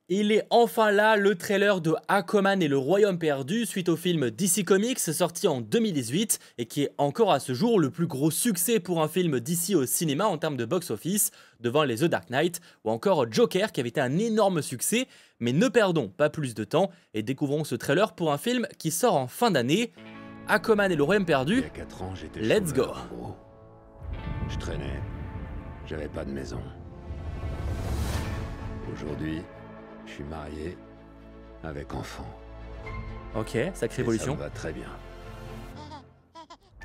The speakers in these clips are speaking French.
Il est enfin là, le trailer de Aquaman et le Royaume perdu suite au film DC Comics sorti en 2018 et qui est encore à ce jour le plus gros succès pour un film DC au cinéma en termes de box-office, devant les The Dark Knight ou encore Joker qui avait été un énorme succès. Mais ne perdons pas plus de temps et découvrons ce trailer pour un film qui sort en fin d'année. Aquaman et le Royaume perdu, Il y a 4 ans, j'étais let's go. chômeur, gros. Je traînais. J'avais pas de maison. Aujourd'hui, je suis marié avec enfant. Ok, sacrée Et évolution. ça me va très bien.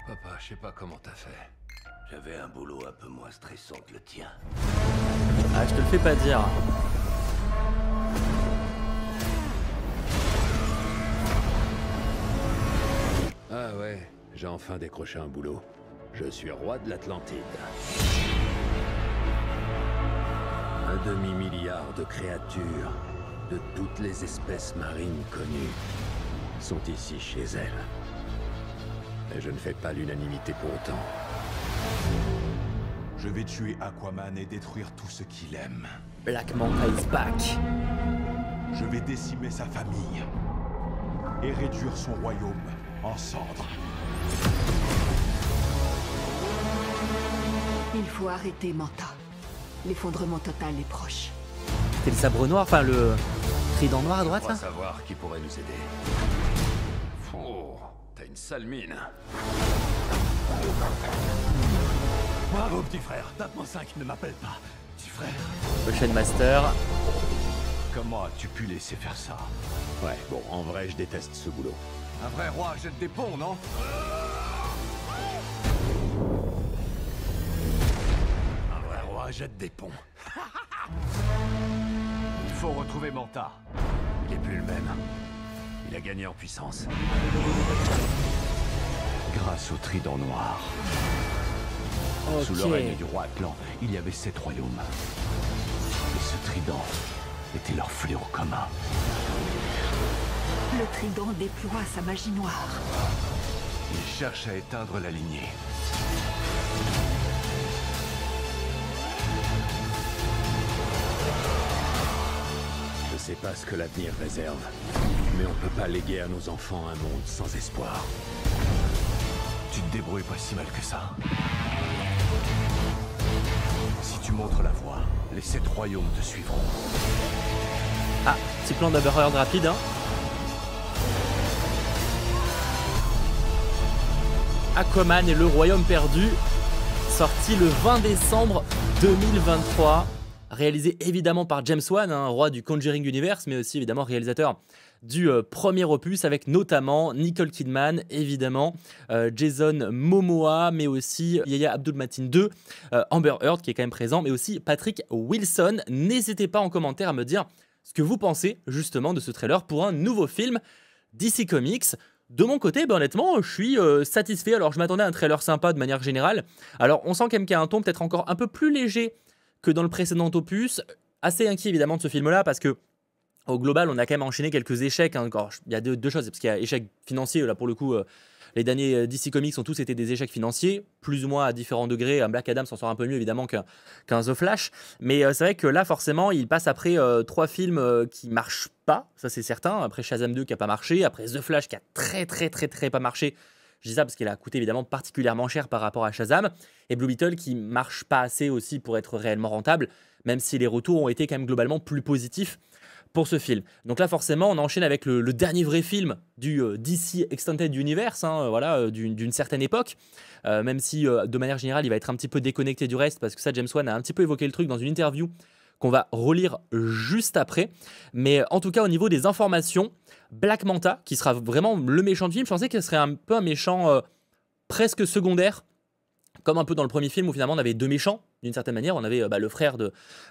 Papa, je sais pas comment t'as fait. J'avais un boulot un peu moins stressant que le tien. Ah, je te le fais pas dire. Ah ouais, j'ai enfin décroché un boulot. Je suis roi de l'Atlantide. Un demi-milliard de créatures de toutes les espèces marines connues sont ici chez elles. Et je ne fais pas l'unanimité pour autant. Je vais tuer Aquaman et détruire tout ce qu'il aime. Black Manta is back. Je vais décimer sa famille et réduire son royaume en cendres. Il faut arrêter Manta. L'effondrement total est proche. C'était le sabre noir, enfin le trident noir à droite On va là. savoir qui pourrait nous aider. Oh, t'as une sale mine. Bravo, petit frère. Tape-moi 5, ne m'appelle pas. Petit frère. Le Chain Master. Comment as-tu pu laisser faire ça? Ouais, bon, en vrai, je déteste ce boulot. Un vrai roi jette des ponts, non? Un vrai roi jette des ponts. Il faut retrouver Manta. Il est plus le même. Il a gagné en puissance. Grâce au trident noir. Sous le Ok. règne du roi Atlan, il y avait 7 royaumes. Et ce trident était leur fléau commun. Le trident déploie sa magie noire. Il cherche à éteindre la lignée. Je sais pas ce que l'avenir réserve, mais on peut pas léguer à nos enfants un monde sans espoir. Tu te débrouilles pas si mal que ça. Si tu montres la voie, les 7 royaumes te suivront. Ah, petit plan d'Overheard rapide. Hein. Aquaman et le Royaume perdu, sorti le 20 décembre 2023. Réalisé évidemment par James Wan, hein, roi du Conjuring Universe, mais aussi évidemment réalisateur du premier opus, avec notamment Nicole Kidman, évidemment, Jason Momoa, mais aussi Yahya Abdul-Mateen II, Amber Heard qui est quand même présent, mais aussi Patrick Wilson. N'hésitez pas en commentaire à me dire ce que vous pensez justement de ce trailer pour un nouveau film DC Comics. De mon côté, ben honnêtement, je suis satisfait. Alors, je m'attendais à un trailer sympa de manière générale. Alors, on sent quand même qu'il y a un ton peut-être encore un peu plus léger que dans le précédent opus. Assez inquiet évidemment de ce film-là parce que au global, on a quand même enchaîné quelques échecs. Hein. Alors, il y a deux choses, parce qu'il y a échecs financiers, là pour le coup, les derniers DC Comics ont tous été des échecs financiers, plus ou moins à différents degrés. Black Adam s'en sort un peu mieux évidemment qu'un The Flash, mais c'est vrai que là forcément, il passe après 3 films qui marchent pas, ça c'est certain. Après Shazam 2 qui a pas marché, après The Flash qui a très pas marché. Je dis ça parce qu'il a coûté évidemment particulièrement cher par rapport à Shazam, et Blue Beetle qui marche pas assez aussi pour être réellement rentable, même si les retours ont été quand même globalement plus positifs pour ce film. Donc là forcément on enchaîne avec le dernier vrai film du DC Extended Universe, hein, voilà, d'une certaine époque, même si de manière générale il va être un petit peu déconnecté du reste, parce que ça James Wan a un petit peu évoqué le truc dans une interview qu'on va relire juste après. Mais en tout cas au niveau des informations, Black Manta, qui sera vraiment le méchant du film, je pensais que ce serait un peu un méchant presque secondaire, comme un peu dans le premier film où finalement on avait 2 méchants. D'une certaine manière, on avait le frère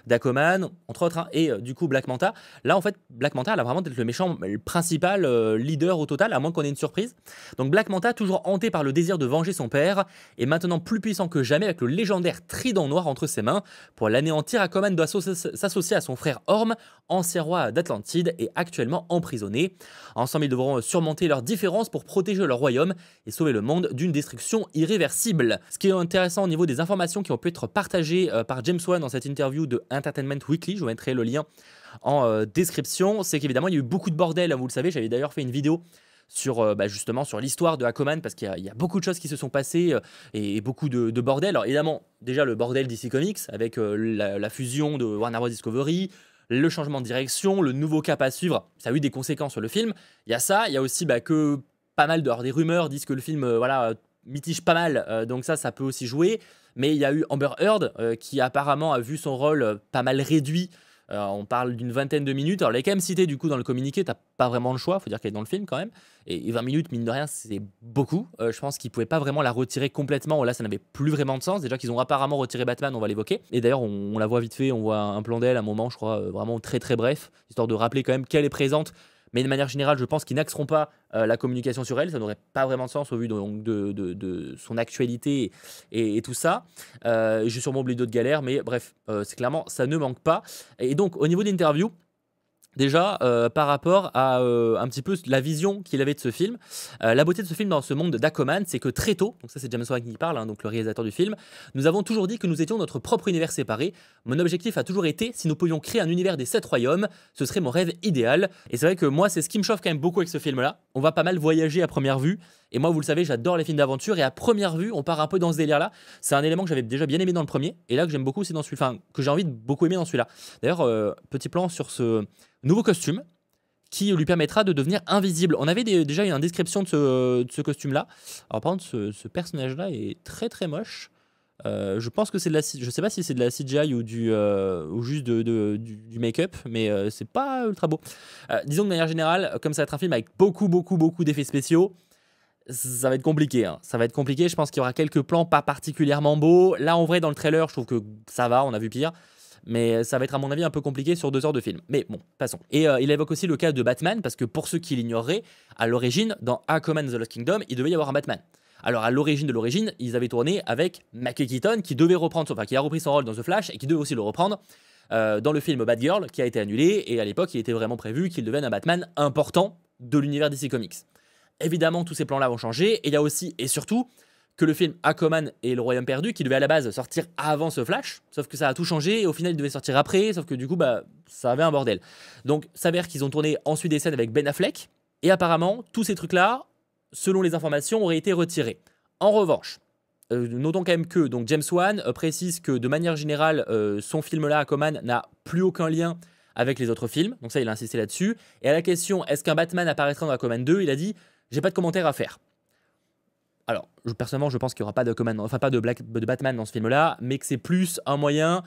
d'Aquaman, entre autres, hein, et du coup Black Manta. Là, en fait, Black Manta, elle a vraiment d'être le méchant principal, leader au total, à moins qu'on ait une surprise. Donc Black Manta, toujours hanté par le désir de venger son père, est maintenant plus puissant que jamais avec le légendaire trident noir entre ses mains. Pour l'anéantir, Aquaman doit s'associer à son frère Orm, ancien roi d'Atlantide et actuellement emprisonné. Ensemble, ils devront surmonter leurs différences pour protéger leur royaume et sauver le monde d'une destruction irréversible. Ce qui est intéressant au niveau des informations qui ont pu être partagées partagé par James Wan dans cette interview de Entertainment Weekly. Je vous mettrai le lien en description. C'est qu'évidemment, il y a eu beaucoup de bordel, hein, vous le savez. J'avais d'ailleurs fait une vidéo sur justement sur l'histoire de Aquaman parce qu'il y a beaucoup de choses qui se sont passées et beaucoup de bordel. Alors évidemment, déjà le bordel DC Comics avec la fusion de Warner Bros. Discovery, le changement de direction, le nouveau cap à suivre, ça a eu des conséquences sur le film. Il y a ça, il y a aussi que pas mal des rumeurs disent que le film mitige pas mal, donc ça peut aussi jouer. Mais il y a eu Amber Heard qui apparemment a vu son rôle pas mal réduit. On parle d'une vingtaine de minutes. Alors, elle est quand même citée du coup dans le communiqué. T'as pas vraiment le choix. Faut dire qu'elle est dans le film quand même. Et 20 minutes, mine de rien, c'est beaucoup. Je pense qu'ils pouvaient pas vraiment la retirer complètement. Là, ça n'avait plus vraiment de sens. Déjà qu'ils ont apparemment retiré Batman, on va l'évoquer. Et d'ailleurs, on la voit vite fait. On voit un plan d'elle à un moment, je crois, vraiment très très bref, histoire de rappeler quand même qu'elle est présente. Mais de manière générale, je pense qu'ils n'axeront pas la communication sur elle. Ça n'aurait pas vraiment de sens au vu de son actualité et tout ça. J'ai sûrement oublié d'autres galères, mais bref, c'est clairement, ça ne manque pas. Et donc, au niveau de l'interview, déjà, par rapport à un petit peu la vision qu'il avait de ce film, la beauté de ce film dans ce monde d'Aquaman, c'est que très tôt, donc ça c'est James Wan qui parle, hein, donc le réalisateur du film, nous avons toujours dit que nous étions notre propre univers séparé. Mon objectif a toujours été, si nous pouvions créer un univers des 7 royaumes, ce serait mon rêve idéal. Et c'est vrai que moi, c'est ce qui me chauffe quand même beaucoup avec ce film-là. On va pas mal voyager à première vue. Et moi, vous le savez, j'adore les films d'aventure. Et à première vue, on part un peu dans ce délire-là. C'est un élément que j'avais déjà bien aimé dans le premier. Et là, que j'aime beaucoup, c'est dans celui-là. Enfin, que j'ai envie de beaucoup aimer dans celui-là. D'ailleurs, petit plan sur ce nouveau costume qui lui permettra de devenir invisible. On avait déjà une description de ce costume-là. Alors, par contre, ce personnage-là est très très moche. Je pense que c'est de la, je sais pas si c'est de la CGI ou juste du make-up, mais c'est pas ultra beau. Disons que de manière générale, comme ça va être un film avec beaucoup d'effets spéciaux, ça va être compliqué. Hein. Ça va être compliqué. Je pense qu'il y aura quelques plans pas particulièrement beaux. Là, en vrai, dans le trailer, je trouve que ça va. On a vu pire. Mais ça va être à mon avis un peu compliqué sur 2 heures de film. Mais bon, passons. Et il évoque aussi le cas de Batman, parce que pour ceux qui l'ignoreraient, à l'origine, dans Aquaman The Lost Kingdom, il devait y avoir un Batman. Alors à l'origine de l'origine, ils avaient tourné avec Michael Keaton, qui devait reprendre, qui a repris son rôle dans The Flash, et qui devait aussi le reprendre dans le film Batgirl, qui a été annulé, et à l'époque, il était vraiment prévu qu'il devienne un Batman important de l'univers DC Comics. Évidemment, tous ces plans-là vont changer, et il y a aussi, et surtout, que le film Aquaman et le Royaume perdu, qui devait à la base sortir avant ce Flash, sauf que ça a tout changé, et au final il devait sortir après, sauf que du coup ça avait un bordel. Donc ça s'avère qu'ils ont tourné ensuite des scènes avec Ben Affleck, et apparemment tous ces trucs-là, selon les informations, auraient été retirés. En revanche, notons quand même que donc James Wan précise que de manière générale, son film-là, Aquaman, n'a plus aucun lien avec les autres films, donc ça il a insisté là-dessus, et à la question est-ce qu'un Batman apparaîtra dans Aquaman 2, il a dit j'ai pas de commentaire à faire. Alors, personnellement, je pense qu'il n'y aura pas de Batman dans ce film-là, mais que c'est plus un moyen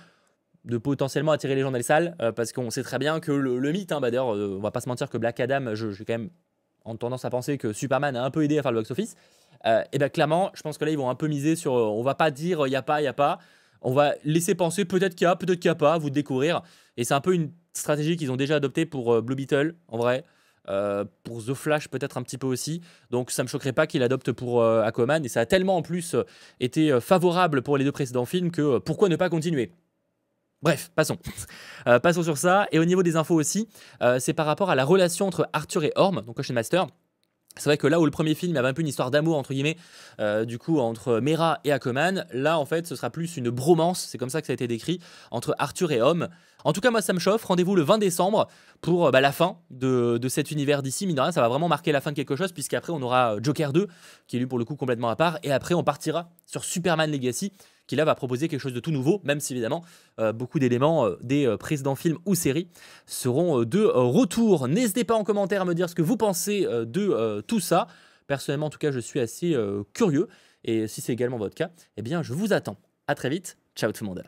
de potentiellement attirer les gens dans les salles, parce qu'on sait très bien que le mythe, hein, d'ailleurs, on va pas se mentir que Black Adam, j'ai quand même tendance à penser que Superman a un peu aidé à faire le box-office, et bien clairement, je pense que là, ils vont un peu miser sur, on va pas dire il n'y a pas, on va laisser penser peut-être qu'il y a, peut-être qu'il n'y a pas, vous de découvrir, et c'est un peu une stratégie qu'ils ont déjà adoptée pour Blue Beetle, en vrai. Pour The Flash peut-être un petit peu aussi, donc ça me choquerait pas qu'il adopte pour Aquaman, et ça a tellement en plus été favorable pour les 2 précédents films que pourquoi ne pas continuer. Bref, passons. Passons sur ça. Et au niveau des infos aussi, c'est par rapport à la relation entre Arthur et Orm, donc Ocean Master. C'est vrai que là où le premier film il y avait un peu une histoire d'amour entre guillemets, du coup entre Mera et Aquaman, là en fait ce sera plus une bromance, c'est comme ça que ça a été décrit, entre Arthur et Orm. En tout cas moi ça me chauffe, rendez-vous le 20 décembre pour la fin de cet univers d'ici, mine de rien ça va vraiment marquer la fin de quelque chose, puisqu'après on aura Joker 2, qui est lui pour le coup complètement à part, et après on partira sur Superman Legacy, qui là va proposer quelque chose de tout nouveau, même si évidemment beaucoup d'éléments des précédents films ou séries seront de retour. N'hésitez pas en commentaire à me dire ce que vous pensez de tout ça. Personnellement en tout cas je suis assez curieux, et si c'est également votre cas, eh bien je vous attends. À très vite, ciao tout le monde.